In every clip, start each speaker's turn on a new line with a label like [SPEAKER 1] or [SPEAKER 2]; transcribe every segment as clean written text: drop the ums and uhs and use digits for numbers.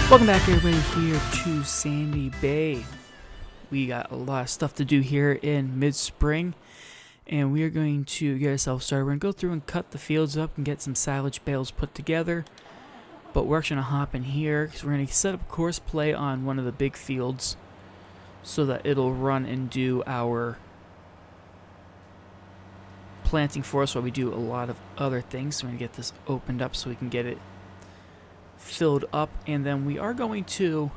[SPEAKER 1] Welcome back everybody here to Sandy Bay. We got a lot of stuff to do here in mid-spring, and we are going to get ourselves started. We're going to go through and cut the fields up and get some silage bales put together, but we're actually going to hop in here because we're going to set up course play on one of the big fields so that it'll run and do our planting for us while we do a lot of other things. So we're going to get this opened up so we can get it filled up, and then we're going to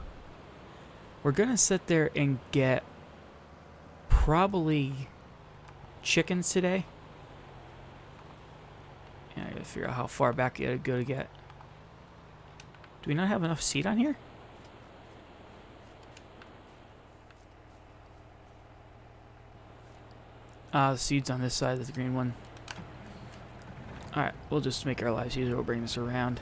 [SPEAKER 1] sit there and get probably chickens today. And I gotta figure out how far back you gotta go to get. Do we not have enough seed on here? The seed's on this side of the green one. Alright, we'll just make our lives easier. We'll bring this around.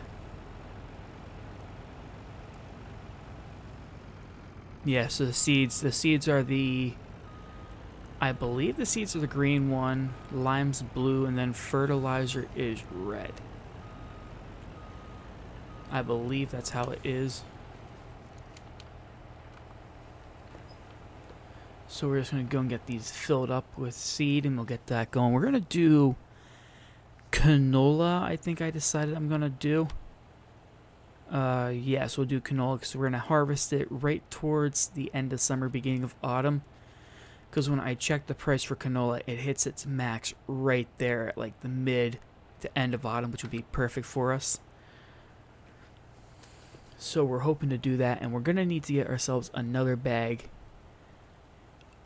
[SPEAKER 1] Yeah, so the seeds are the, I believe the seeds are the green one, lime's blue, and then fertilizer is red. I believe that's how it is. So we're just going to go and get these filled up with seed, and we'll get that going. We're going to do canola, I think I decided I'm going to do. Yeah, so we'll do canola because we're going to harvest it right towards the end of summer, beginning of autumn. Because when I check the price for canola, it hits its max right there at like the mid to end of autumn, which would be perfect for us. So we're hoping to do that, and we're going to need to get ourselves another bag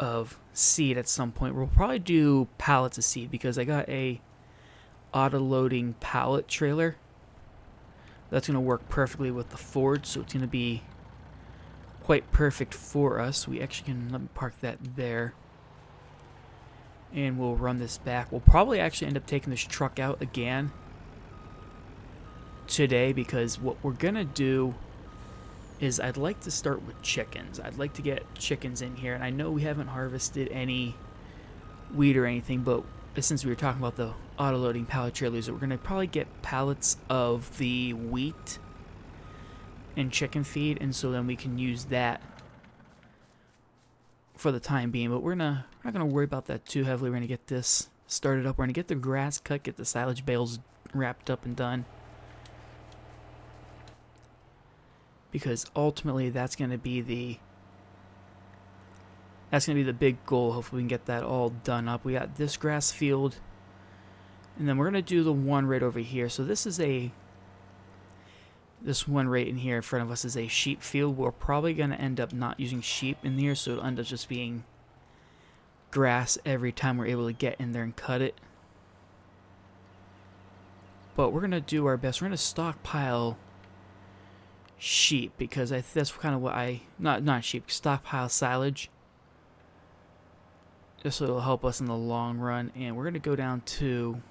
[SPEAKER 1] of seed at some point. We'll probably do pallets of seed because I got a auto-loading pallet trailer. That's going to work perfectly with the Ford, so it's going to be quite perfect for us. We actually can, let me park that there. And we'll run this back. We'll probably actually end up taking this truck out again today because what we're going to do is I'd like to start with chickens. I'd like to get chickens in here, and I know we haven't harvested any wheat or anything, but since we were talking about the auto-loading pallet trailers, we're going to probably get pallets of the wheat and chicken feed, and so then we can use that for the time being. But we're not going to worry about that too heavily. We're going to get this started up. We're going to get the grass cut, get the silage bales wrapped up and done, because ultimately that's going to be the big goal. Hopefully we can get that all done up. We got this grass field, and then we're going to do the one right over here. So this one right in here in front of us is a sheep field. We're probably going to end up not using sheep in here, so it'll end up just being grass every time we're able to get in there and cut it. But we're going to do our best. We're going to stockpile sheep because that's kind of what not sheep, stockpile silage. This will help us in the long run, and we're going to go down to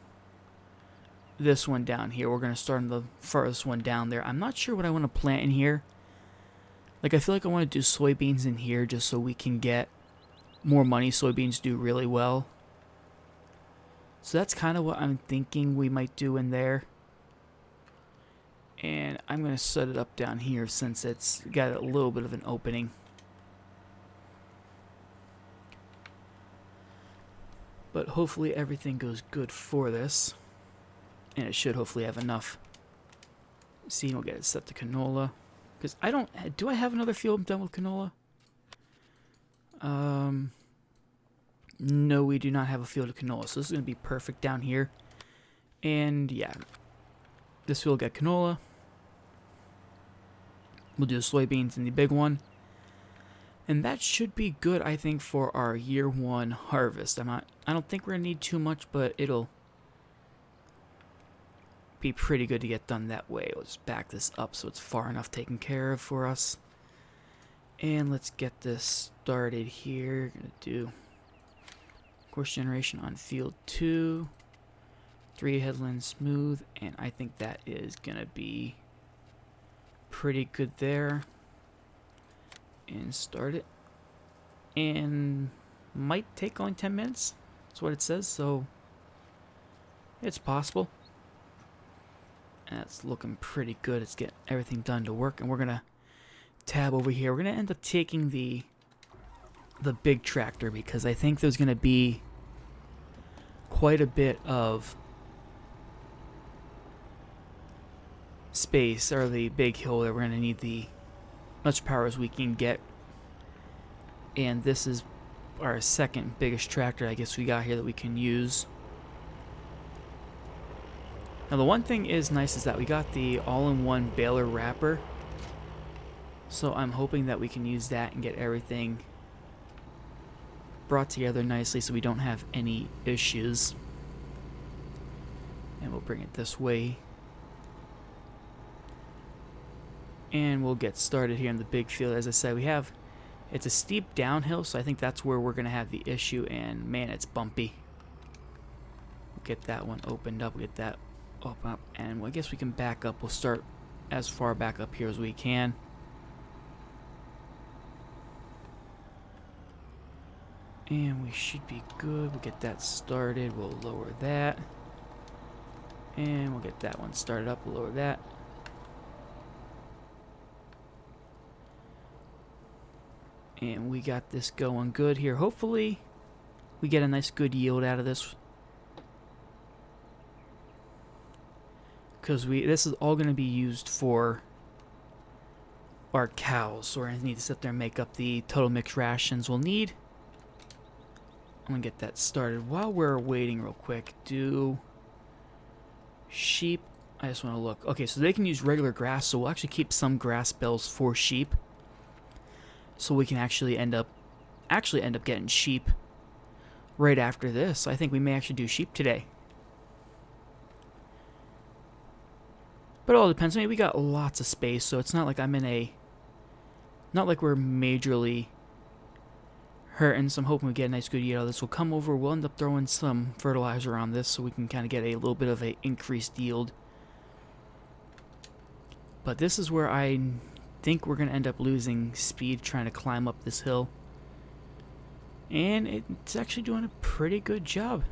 [SPEAKER 1] this one down here. We're going to start on the farthest one down there. I'm not sure what I want to plant in here. Like, I feel like I want to do soybeans in here just so we can get more money. Soybeans do really well. So that's kind of what I'm thinking we might do in there. And I'm going to set it up down here since it's got a little bit of an opening. But hopefully everything goes good for this. And it should hopefully have enough seed. We'll get it set to canola. Because do I have another field done with canola? No, we do not have a field of canola. So this is going to be perfect down here. And yeah, this field got canola. We'll do the soybeans in the big one. And that should be good, I think, for our year one harvest. I don't think we're going to need too much, but it'll be pretty good to get done that way. Let's back this up so it's far enough taken care of for us. And let's get this started here. Going to do course generation on field 2. 3 headland smooth, and I think that is going to be pretty good there. And start it, and might take only 10 minutes. That's what it says, so it's possible. And that's looking pretty good. It's getting everything done to work, and we're gonna tab over here, we're going to end up taking the big tractor because I think there's going to be quite a bit of space, or the big hill that we're going to need the much power as we can get. And this is our second biggest tractor I guess we got here that we can use. Now the one thing is nice is that we got the all-in-one baler wrapper, so I'm hoping that we can use that and get everything brought together nicely so we don't have any issues. And we'll bring it this way. And we'll get started here in the big field. As I said, it's a steep downhill, so I think that's where we're going to have the issue, and man, it's bumpy. We'll get that one opened up, we'll get that open up, and I guess we can back up. We'll start as far back up here as we can. And we should be good. We'll get that started. We'll lower that. And we'll get that one started up. We'll lower that. And we got this going good here. Hopefully, we get a nice good yield out of this. Because this is all going to be used for our cows. So we're going to need to sit there and make up the total mixed rations we'll need. I'm going to get that started. While we're waiting real quick, do sheep, I just want to look. Okay, so they can use regular grass, so we'll actually keep some grass bales for sheep. So we can actually end up getting sheep right after this. I think we may actually do sheep today. But it all depends. I mean, we got lots of space, so it's not like not like we're majorly hurting, so I'm hoping we get a nice good yield out of this. We'll come over, we'll end up throwing some fertilizer on this so we can kind of get a little bit of an increased yield. But this is where I think we're going to end up losing speed trying to climb up this hill. And it's actually doing a pretty good job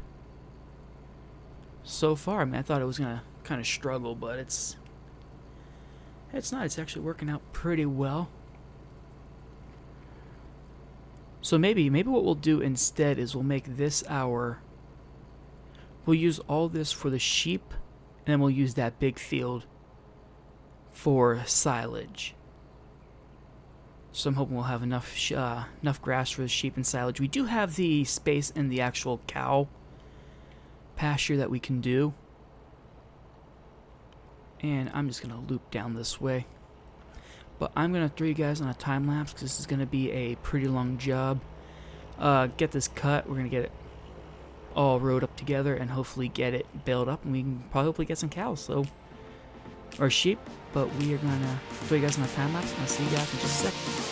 [SPEAKER 1] so far. I mean, I thought it was going to kind of struggle, but it's not. It's actually working out pretty well. So maybe what we'll do instead is we'll make this we'll use all this for the sheep, and then we'll use that big field for silage. So I'm hoping we'll have enough grass for the sheep and silage. We do have the space in the actual cow pasture that we can do. And I'm just going to loop down this way. But I'm going to throw you guys on a time lapse because this is going to be a pretty long job. Get this cut. We're going to get it all rode up together and hopefully get it baled up. And we can probably hopefully get some cows, or sheep. But we are going to throw you guys on a time lapse. And I'll see you guys in just a second.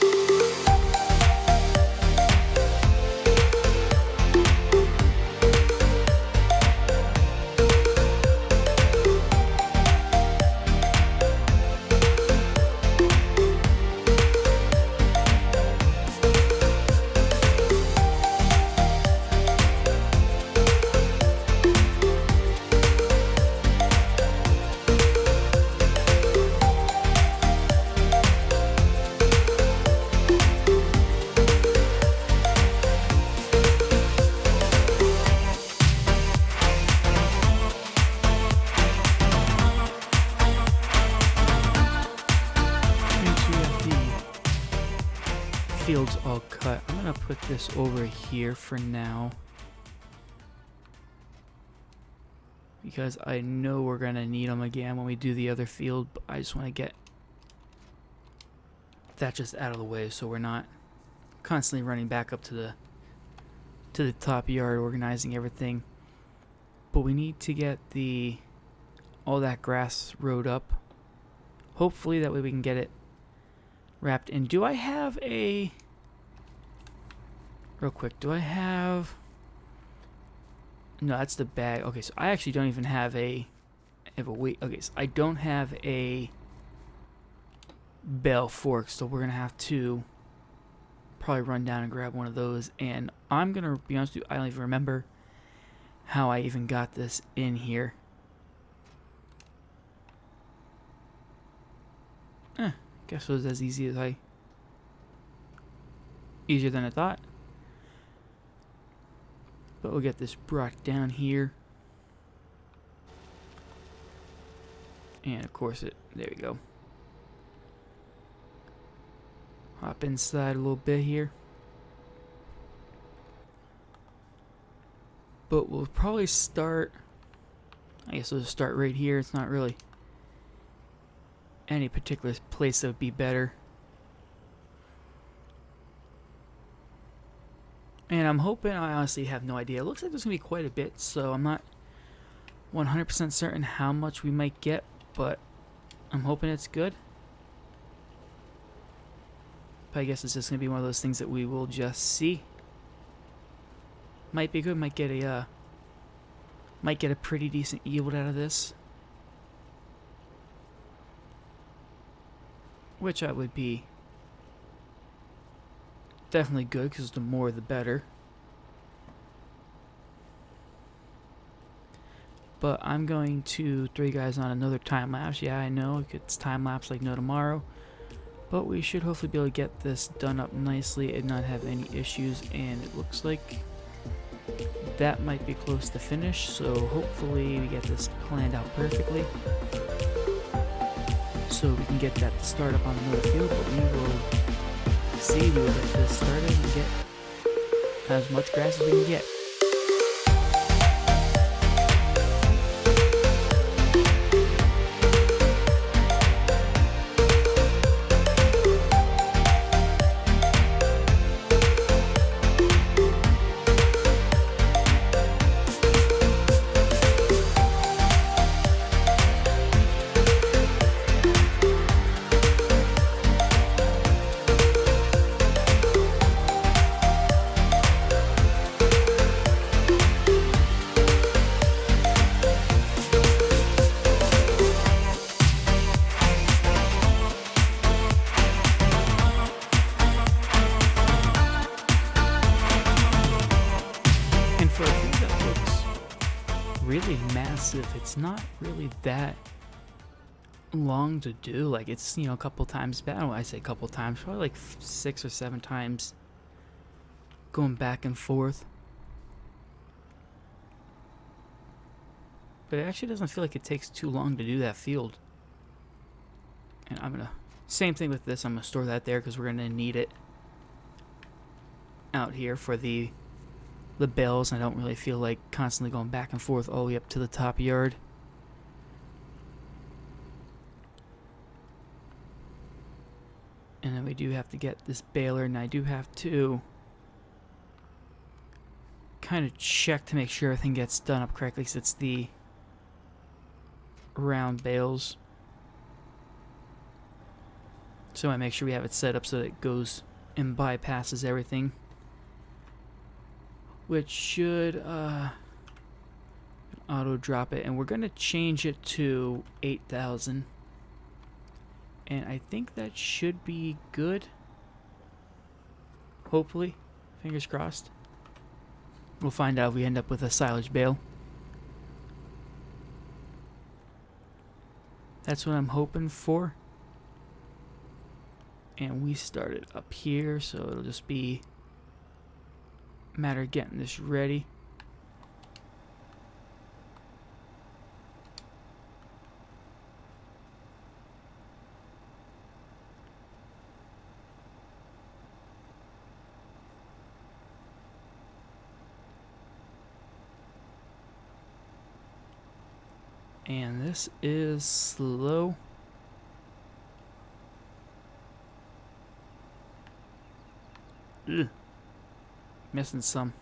[SPEAKER 1] Fields all cut. I'm gonna put this over here for now because I know we're gonna need them again when we do the other field, but I just want to get that just out of the way so we're not constantly running back up to the top yard organizing everything. But we need to get all that grass rode up. Hopefully that way we can get it wrapped in. Do I have real quick, do I have, no, that's the bag. Okay, so I actually don't even have a weight. Okay, so I don't have a bale fork, so we're gonna have to probably run down and grab one of those. And I'm gonna be honest with you, I don't even remember how I even got this in here. Guess it was as easy as I easier than I thought. But we'll get this brought down here. And of course there we go. Hop inside a little bit here. But we'll probably start, I guess we'll just start right here. It's not really any particular place that would be better. And I'm hoping, I honestly have no idea. It looks like there's going to be quite a bit, so I'm not 100% certain how much we might get, but I'm hoping it's good. But I guess it's just going to be one of those things that we will just see. Might be good, might get a pretty decent yield out of this. Which I would be definitely good, because the more the better. But I'm going to throw you guys on another time lapse. Yeah, I know it's time lapse like no tomorrow, but we should hopefully be able to get this done up nicely and not have any issues. And it looks like that might be close to finish, so hopefully we get this planned out perfectly so we can get that to start up on another field. But we will see, we will get this started and get as much grass as we can get. Really massive, it's not really that long to do. Like, it's, a couple times back. I say a couple times, probably like 6 or 7 times going back and forth. But it actually doesn't feel like it takes too long to do that field. And I'm gonna, same thing with this, I'm gonna store that there because we're gonna need it out here for the bales. I don't really feel like constantly going back and forth all the way up to the top yard. And then we do have to get this baler, and I do have to kind of check to make sure everything gets done up correctly, because it's the round bales. So I make sure we have it set up so that it goes and bypasses everything, which should auto drop it. And we're going to change it to 8,000. And I think that should be good. Hopefully. Fingers crossed. We'll find out if we end up with a silage bale. That's what I'm hoping for. And we started up here, so it'll just be a matter of getting this ready. And this is slow. Ugh. Missing some.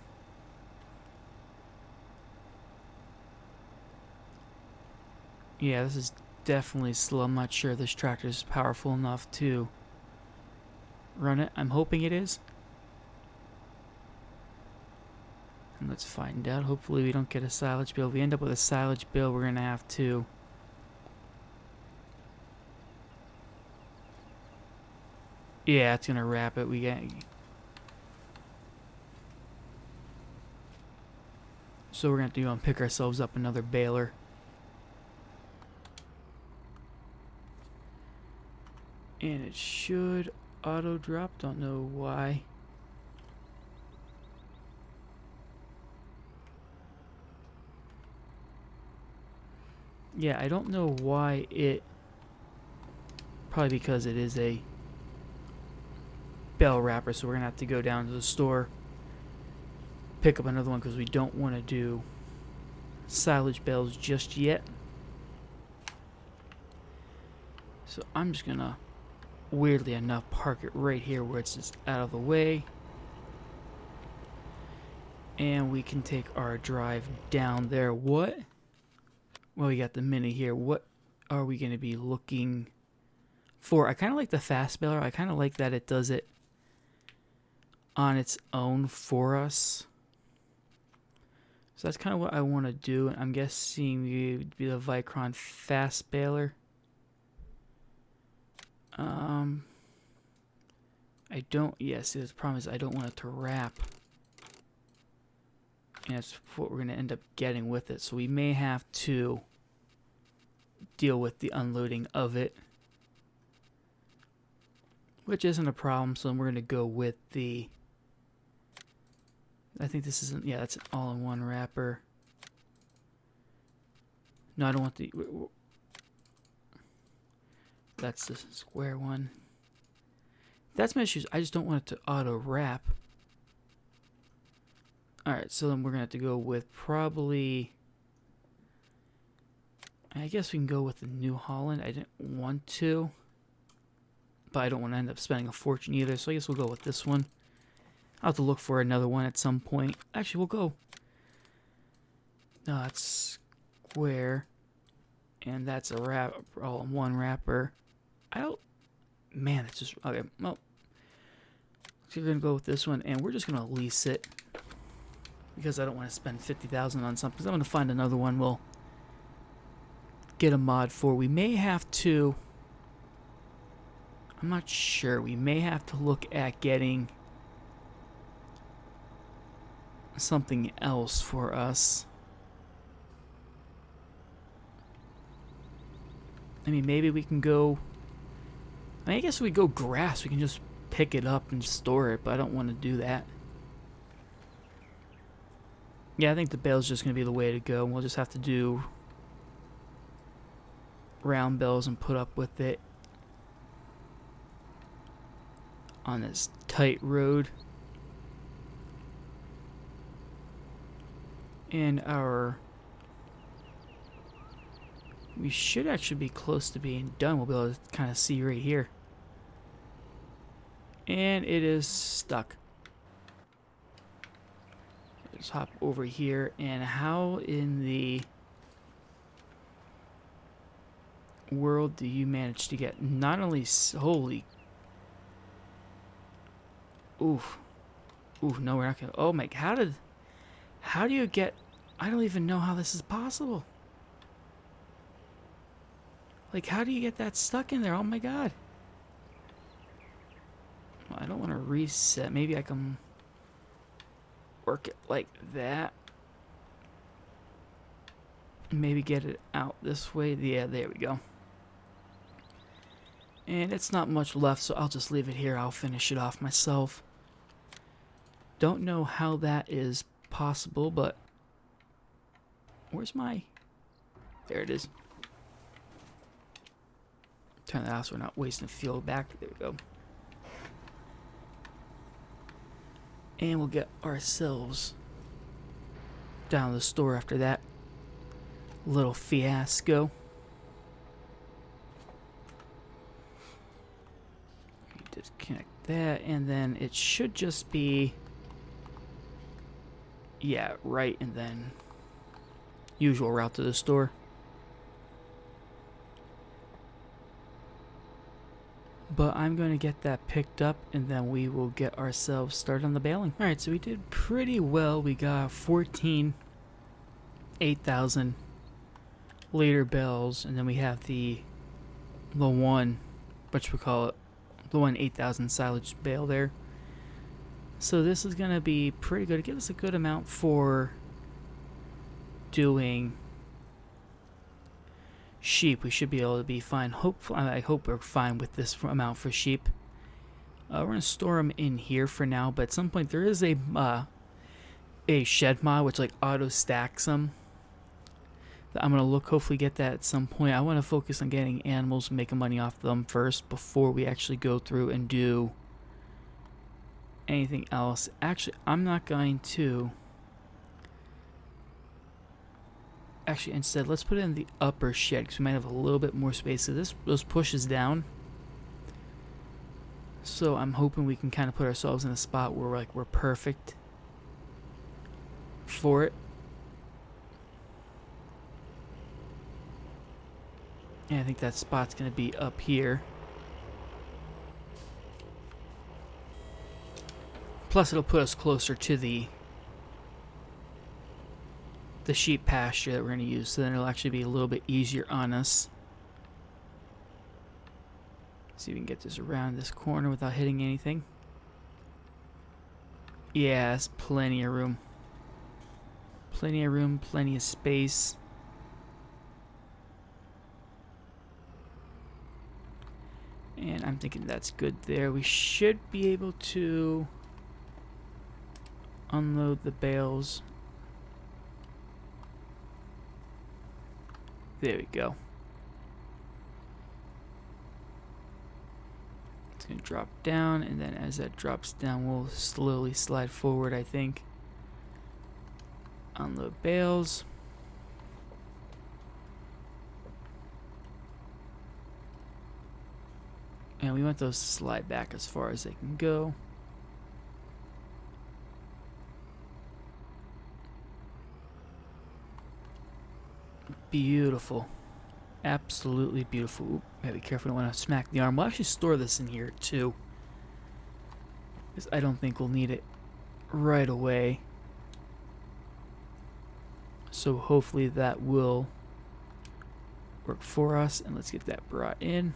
[SPEAKER 1] Yeah, this is definitely slow. I'm not sure this tractor is powerful enough to run it. I'm hoping it is. And let's find out. Hopefully we don't get a silage bill. If we end up with a silage bill, we're going to have to yeah, it's going to wrap it. We got so we're going to have to pick ourselves up another baler. And it should auto drop. Don't know why. Yeah, I don't know why it... Probably because it is a bale wrapper, so we're going to have to go down to the store, pick up another one, because we don't want to do silage bales just yet. So I'm just going to, weirdly enough, park it right here where it's just out of the way. And we can take our drive down there. What? Well, we got the Mini here. What are we going to be looking for? I kind of like the fast baler. I kind of like that it does it on its own for us. So that's kind of what I want to do. I'm guessing it would be the Vicron fast baler. I don't, yes, the problem is I don't want it to wrap. And that's what we're going to end up getting with it. So we may have to deal with the unloading of it, which isn't a problem. So we're going to go with the, I think this isn't, yeah, that's an all-in-one wrapper. No, I don't want the, that's the square one. That's my issue. I just don't want it to auto wrap. Alright, so then we're going to have to go with probably, I guess we can go with the New Holland. I didn't want to, but I don't want to end up spending a fortune either, so I guess we'll go with this one. I'll have to look for another one at some point. Actually, we'll go, no, it's square, and that's a wrap, all-in-one wrapper. I don't, man, it's just, okay, well, so we're going to go with this one, and we're just going to lease it, because I don't want to spend $50,000 on something, because I'm going to find another one we'll get a mod for. We may have to, I'm not sure, we may have to look at getting something else for us. I mean, maybe we can go, I mean, I guess we go grass, we can just pick it up and store it, but I don't want to do that. Yeah, I think the bale's just going to be the way to go. We'll just have to do round bales and put up with it on this tight road. And we should actually be close to being done. We'll be able to kind of see right here. And it is stuck. Let's hop over here. And how in the world do you manage to get not only, holy, oof, no, we're not gonna, oh my, how do you get, I don't even know how this is possible. Like, how do you get that stuck in there? Oh my god. Well, I don't want to reset. Maybe I can work it like that. Maybe get it out this way. Yeah, there we go. And it's not much left, so I'll just leave it here. I'll finish it off myself. Don't know how that is possible, but where's my, there it is. Turn that off so we're not wasting fuel back. There we go. And we'll get ourselves down to the store after that little fiasco. Disconnect that, and then it should just be, yeah, right, and then usual route to the store. But I'm going to get that picked up, and then we will get ourselves started on the baling. Alright, so we did pretty well. We got 14 8,000 liter bales, and then we have the one, what we call it, the one 8,000 silage bale there. So this is going to be pretty good. It gives us a good amount for doing sheep. We should be able to be fine. I hope we're fine with this amount for sheep. We're going to store them in here for now, but at some point there is a shed mod which like auto stacks them. I'm going to look, hopefully get that at some point. I want to focus on getting animals and making money off them first before we actually go through and do anything else. Actually, I'm not going to. Actually, instead, let's put it in the upper shed because we might have a little bit more space. So those pushes down. So I'm hoping we can kind of put ourselves in a spot where we're perfect for it. And I think that spot's going to be up here. Plus, it'll put us closer to the sheep pasture that we're going to use, so then it'll actually be a little bit easier on us. See if we can get this around this corner without hitting anything. Yeah, that's plenty of room. Plenty of room, plenty of space. And I'm thinking that's good there. We should be able to unload the bales. There we go. It's going to drop down, and then as that drops down, we'll slowly slide forward, I think. Unload bales. And we want those to slide back as far as they can go. Beautiful. Absolutely beautiful. Oop, gotta be careful, don't want to smack the arm. We'll actually store this in here too, because I don't think we'll need it right away. So hopefully that will work for us. And let's get that brought in.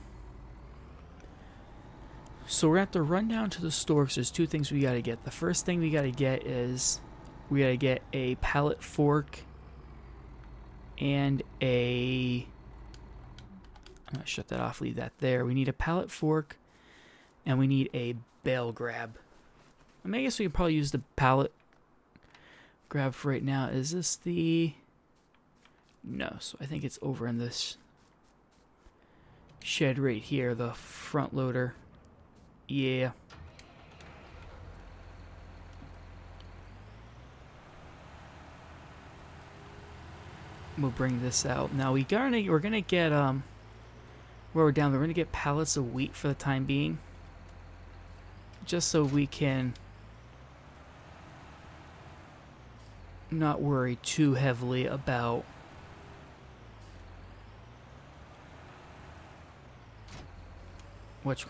[SPEAKER 1] So we're going to have to run down to the store because there's two things we got to get. The first thing we got to get is we got to get a pallet fork and a... I'm going to shut that off, leave that there. We need a pallet fork and we need a bale grab. I mean, I guess we could probably use the pallet grab for right now. Is this the... No, so I think it's over in this shed right here, the front loader. Yeah. We'll bring this out. Now we're gonna get where we're down there, we're gonna get pallets of wheat for the time being. Just so we can not worry too heavily about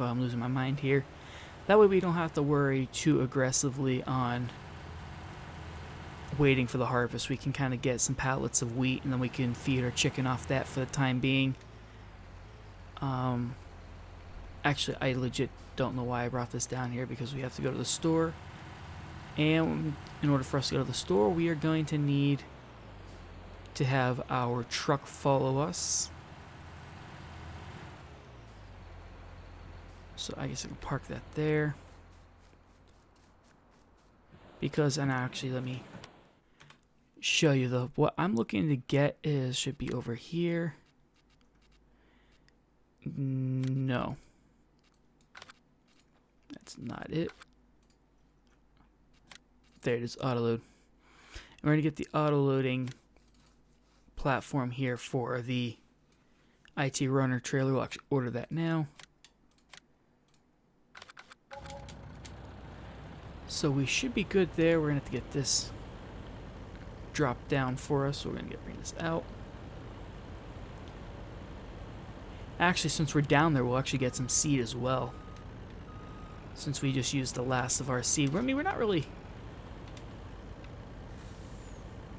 [SPEAKER 1] I'm losing my mind here. That way we don't have to worry too aggressively on waiting for the harvest. We can kind of get some pallets of wheat and then we can feed our chicken off that for the time being. Actually, I legit don't know why I brought this down here, because we have to go to the store. And in order for us to go to the store, we are going to need to have our truck follow us. So I guess I can park that there. Because, and actually let me show you what I'm looking to get should be over here. No. That's not it. There it is, auto load. And we're going to get the auto loading platform here for the IT runner trailer. We'll actually order that now. So we should be good there. We're going to have to get this dropped down for us. So we're going to bring this out. Actually, since we're down there, we'll actually get some seed as well. Since we just used the last of our seed. I mean, we're not really...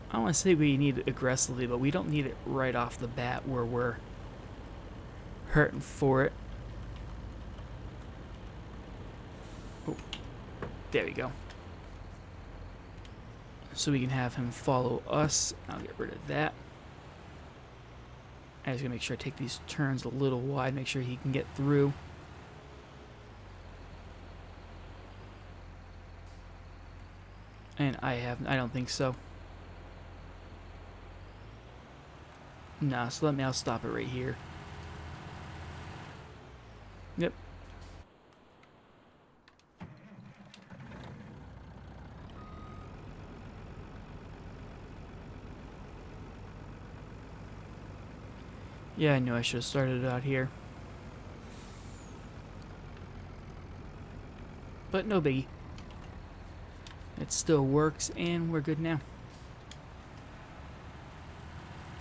[SPEAKER 1] I don't want to say we need it aggressively, but we don't need it right off the bat where we're hurting for it. Oh, there we go. So we can have him follow us. I'll get rid of that. I just gotta make sure I take these turns a little wide, make sure he can get through. And I don't think so. Nah, so I'll stop it right here. Yep. Yeah, I knew I should have started it out here. But no biggie. It still works, and we're good now.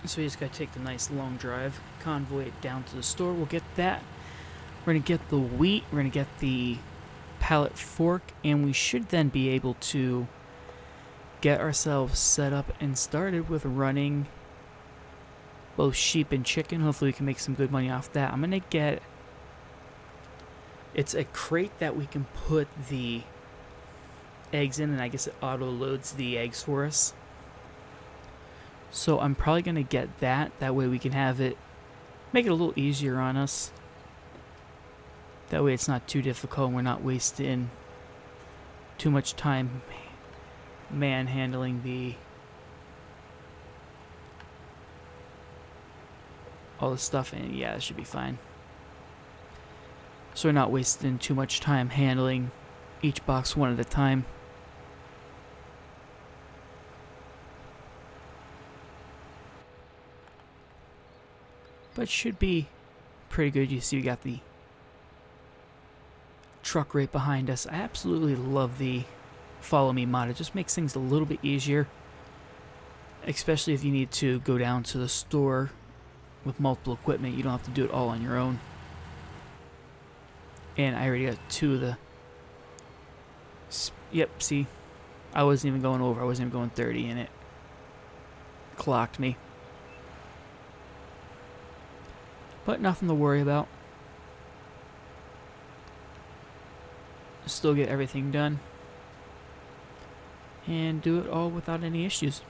[SPEAKER 1] So we just gotta take the nice long drive, convoy it down to the store. We'll get that. We're gonna get the wheat, we're gonna get the pallet fork, and we should then be able to get ourselves set up and started with running both sheep and chicken. Hopefully we can make some good money off that. I'm gonna get... It's a crate that we can put the eggs in, and I guess it auto loads the eggs for us. So I'm probably gonna get that. That way we can have it, make it a little easier on us. That way it's not too difficult and we're not wasting too much time manhandling all the stuff, and yeah, it should be fine. So we're not wasting too much time handling each box one at a time. But should be pretty good. You see we got the truck right behind us. I absolutely love the follow me mod. It just makes things a little bit easier, especially if you need to go down to the store with multiple equipment. You don't have to do it all on your own. And I already got 2 of the... Yep, see? I wasn't even going over. I wasn't even going 30, and it clocked me. But nothing to worry about. Still get everything done. And do it all without any issues.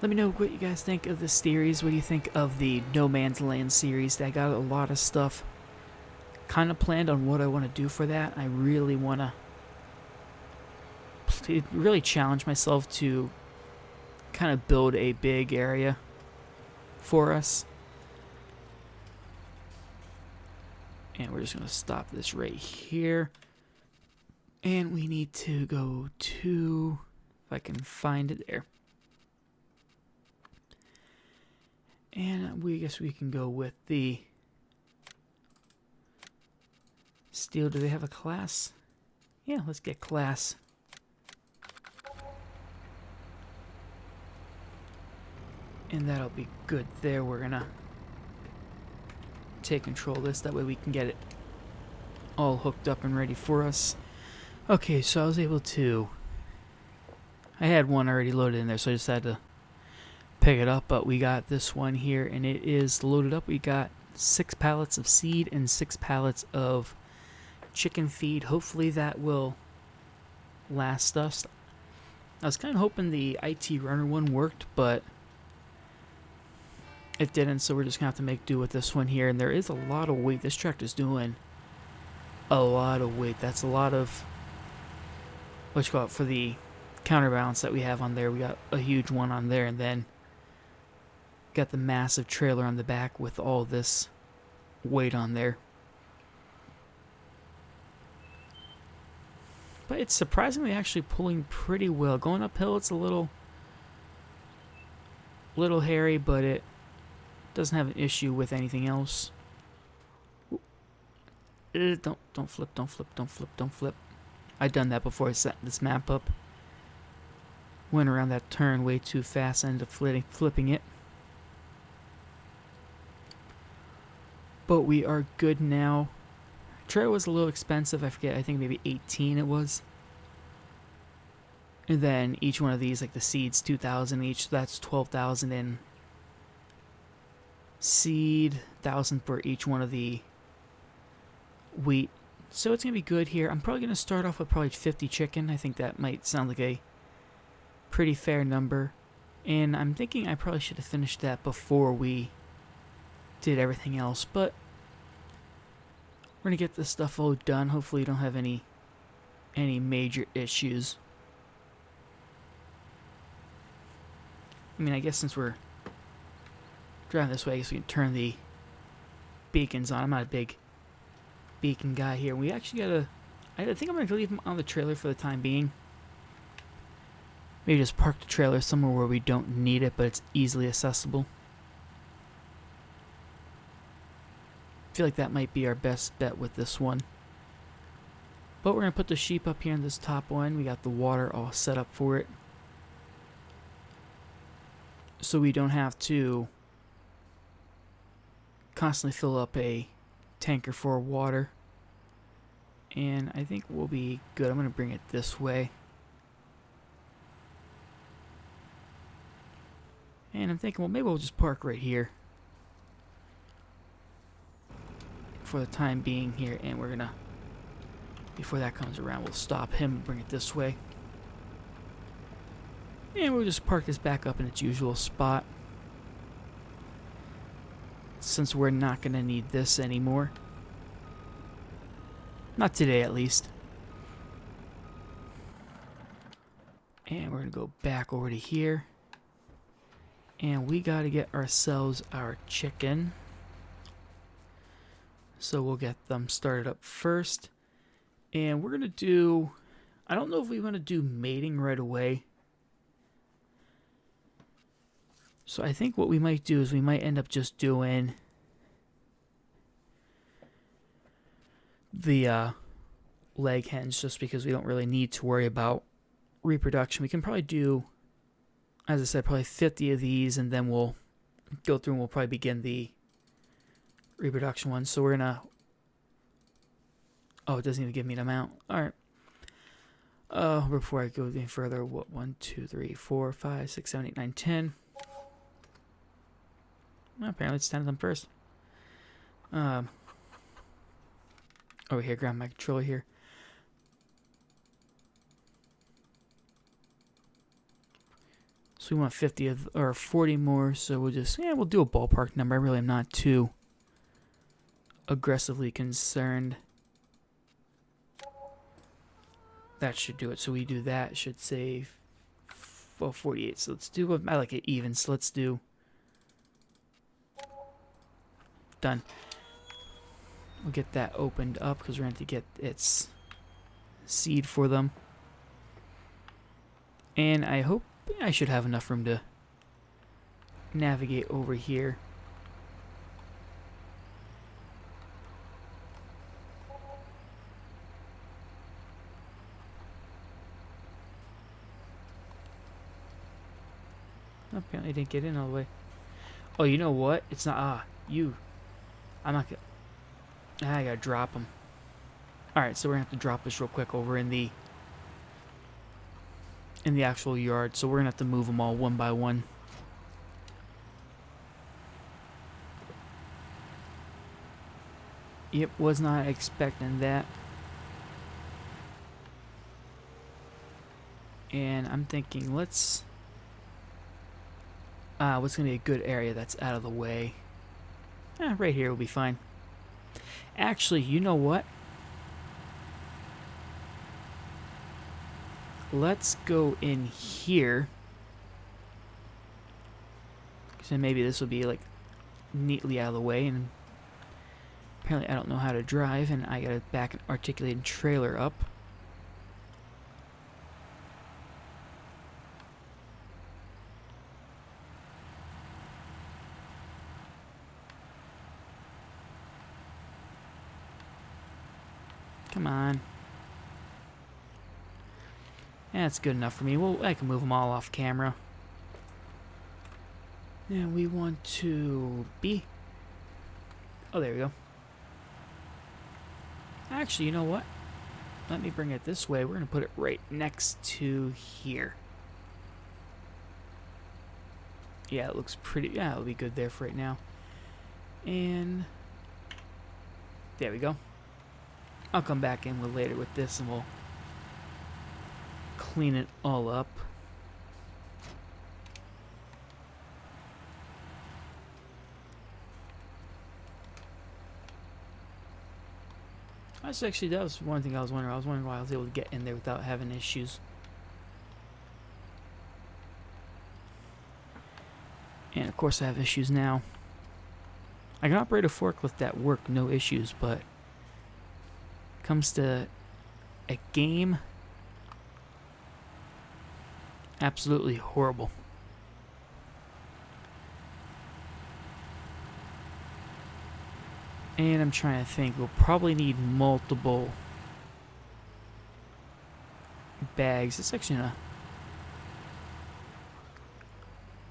[SPEAKER 1] Let me know what you guys think of this series. What do you think of the No Man's Land series? I got a lot of stuff kind of planned on what I want to do for that. I really want to really challenge myself to kind of build a big area for us. And we're just going to stop this right here. And we need to go to, if I can find it there. And we guess we can go with the steel. Do they have a class? Yeah, let's get class. And that'll be good there. We're gonna take control of this. That way we can get it all hooked up and ready for us. Okay, so I was able to... I had one already loaded in there, so I just had to pick it up, but we got this one here, and it is loaded up. We got 6 pallets of seed and 6 pallets of chicken feed. Hopefully that will last us. I was kind of hoping the IT runner one worked, but it didn't, so we're just gonna have to make do with this one here. And there is a lot of weight. This tractor's doing a lot of weight. That's a lot of what you call it for the counterbalance that we have on there. We got a huge one on there, and then got the massive trailer on the back with all this weight on there. But it's surprisingly actually pulling pretty well. Going uphill, it's a little hairy, but it doesn't have an issue with anything else. Don't flip. I've done that before I set this map up. Went around that turn way too fast and ended up flipping it. But we are good now. Trailer was a little expensive. I forget. I think maybe 18 it was. And then each one of these, like the seeds, 2,000 each. So that's 12,000 in seed, 1,000 for each one of the wheat. So it's gonna be good here. I'm probably gonna start off with probably 50 chicken. I think that might sound like a pretty fair number. And I'm thinking I probably should have finished that before we did everything else, but we're gonna get this stuff all done. Hopefully you don't have any major issues. I mean, I guess since we're driving this way, I guess we can turn the beacons on. I'm not a big beacon guy here. We actually gotta... I think I'm gonna leave them on the trailer for the time being. Maybe just park the trailer somewhere where we don't need it, but it's easily accessible. I feel like that might be our best bet with this one. But we're going to put the sheep up here in this top one. We got the water all set up for it. So we don't have to constantly fill up a tanker for water. And I think we'll be good. I'm going to bring it this way. And I'm thinking, well, maybe we'll just park right here for the time being here. And we're going to, before that comes around, we'll stop him and bring it this way. And we'll just park this back up in its usual spot, since we're not going to need this anymore. Not today, at least. And we're going to go back over to here. And we got to get ourselves our chicken. So we'll get them started up first. And we're going to do... I don't know if we want to do mating right away. So I think what we might do is we might end up just doing the leg hens, just because we don't really need to worry about reproduction. We can probably do, as I said, probably 50 of these, and then we'll go through and we'll probably begin the reproduction ones. So we're gonna... Oh, it doesn't even give me an amount. Alright. Before I go any further, what? 1, 2, 3, 4, 5, 6, 7, 8, 9, 10. Well, apparently it's 10 of them first. Over here, grab my controller here. So we want 50 of, or 40 more, so we'll just, we'll do a ballpark number. I really am not too aggressively concerned. That should do it. So we do that, should save, well, 48. So let's do, I like it even, so let's do, done. We'll get that opened up because we're going to get its seed for them. And I hope I should have enough room to navigate over here. Apparently I didn't get in all the way. Oh, you know what? It's not, I'm not gonna, I gotta drop them. Alright, so we're gonna have to drop this real quick over in the actual yard. So we're gonna have to move them all one by one. Yep, was not expecting that. And I'm thinking, let's... what's gonna be a good area that's out of the way? Right here will be fine. Actually, you know what? Let's go in here. So maybe this will be like neatly out of the way, and apparently I don't know how to drive, and I gotta back an articulated trailer up. Come on. That's good enough for me. Well, I can move them all off camera. And we want to be... Oh, there we go. Actually, you know what? Let me bring it this way. We're going to put it right next to here. Yeah, it looks pretty... Yeah, it'll be good there for right now. And... There we go. I'll come back in later with this and we'll clean it all up. Actually, that was one thing I was wondering. I was wondering why I was able to get in there without having issues. And of course I have issues now. I can operate a forklift at work, no issues, but comes to a game, absolutely horrible. And I'm trying to think, we'll probably need multiple bags. It's actually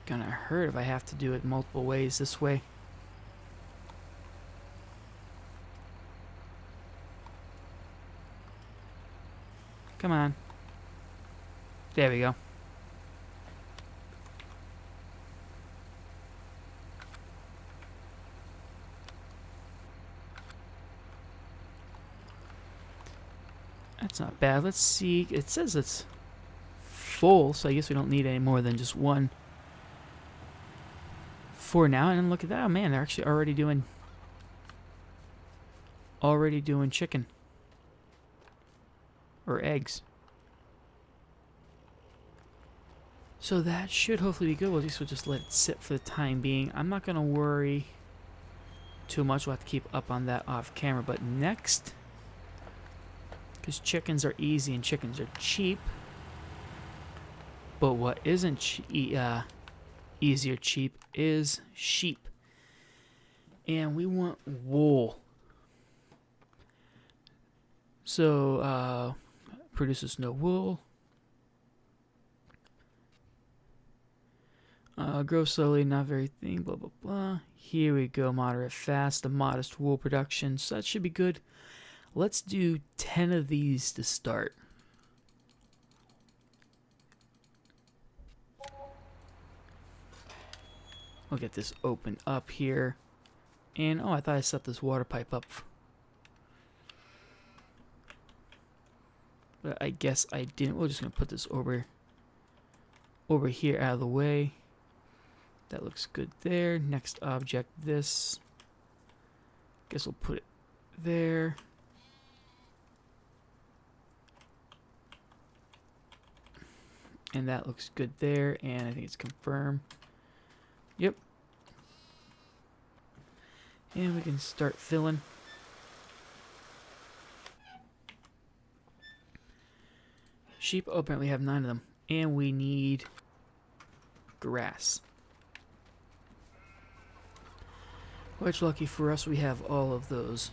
[SPEAKER 1] gonna hurt if I have to do it multiple ways this way. Come on. There we go. That's not bad. Let's see. It says it's full, so I guess we don't need any more than just one for now. And look at that. Oh man, they're actually already doing chicken or eggs. So that should hopefully be good. We'll just let it sit for the time being. I'm not gonna worry too much. We'll have to keep up on that off camera. But next, because chickens are easy and chickens are cheap, but what isn't easy or cheap is sheep. And we want wool. So produces no wool. Grow slowly, not very thin, blah blah blah. Here we go, moderate fast, a modest wool production, so that should be good. Let's do 10 of these to start. We'll get this open up here. And oh, I thought I set this water pipe up. But I guess I didn't. We're just gonna put this over here out of the way. That looks good there. Next object, this. Guess we'll put it there. And that looks good there, and I think it's confirmed. Yep. And we can start filling. Sheep, oh, apparently we have 9 of them. And we need grass. Which, lucky for us, we have all of those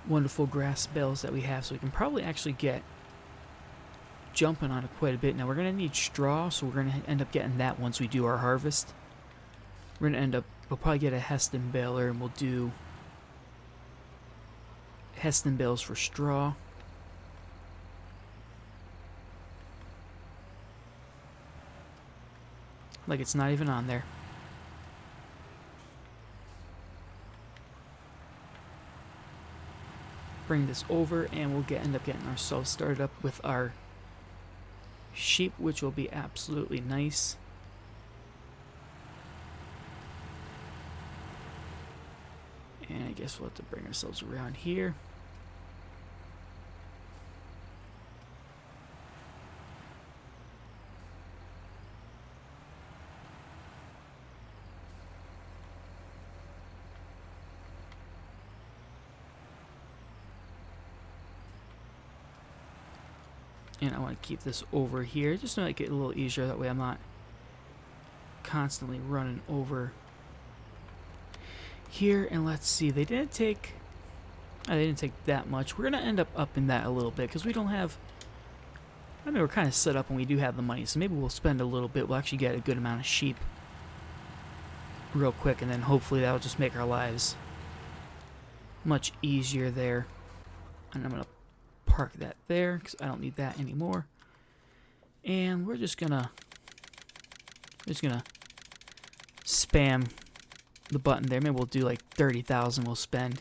[SPEAKER 1] wonderful grass bales that we have, so we can probably actually get jumping on it quite a bit. Now we're going to need straw, so we're going to end up getting that once we do our harvest. We're going to we'll probably get a Heston baler, and we'll do Heston bales for straw. Like it's not even on there. Bring this over, and we'll end up getting ourselves started up with our sheep, which will be absolutely nice. And I guess we'll have to bring ourselves around here. And I want to keep this over here just to make it a little easier. That way I'm not constantly running over here. And let's see, they didn't take that much. We're going to end up in that a little bit because we don't have, I mean, we're kind of set up and we do have the money. So maybe we'll spend a little bit. We'll actually get a good amount of sheep real quick. And then hopefully that'll just make our lives much easier there. And I'm going to park that there because I don't need that anymore. And we're just gonna spam the button there. Maybe we'll do like 30,000 we'll spend.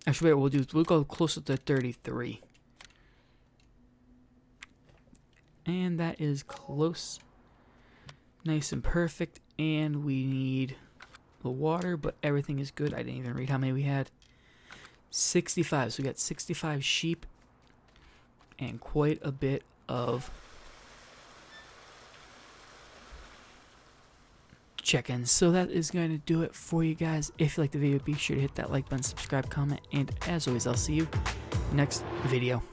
[SPEAKER 1] Actually, what we'll go closer to 33. And that is close. Nice and perfect. And we need the water, but everything is good. I didn't even read how many we had. 65. So we got 65 sheep and quite a bit of check-ins. So that is going to do it for you guys. If you like the video, be sure to hit that like button, subscribe, comment, and as always, I'll see you next video.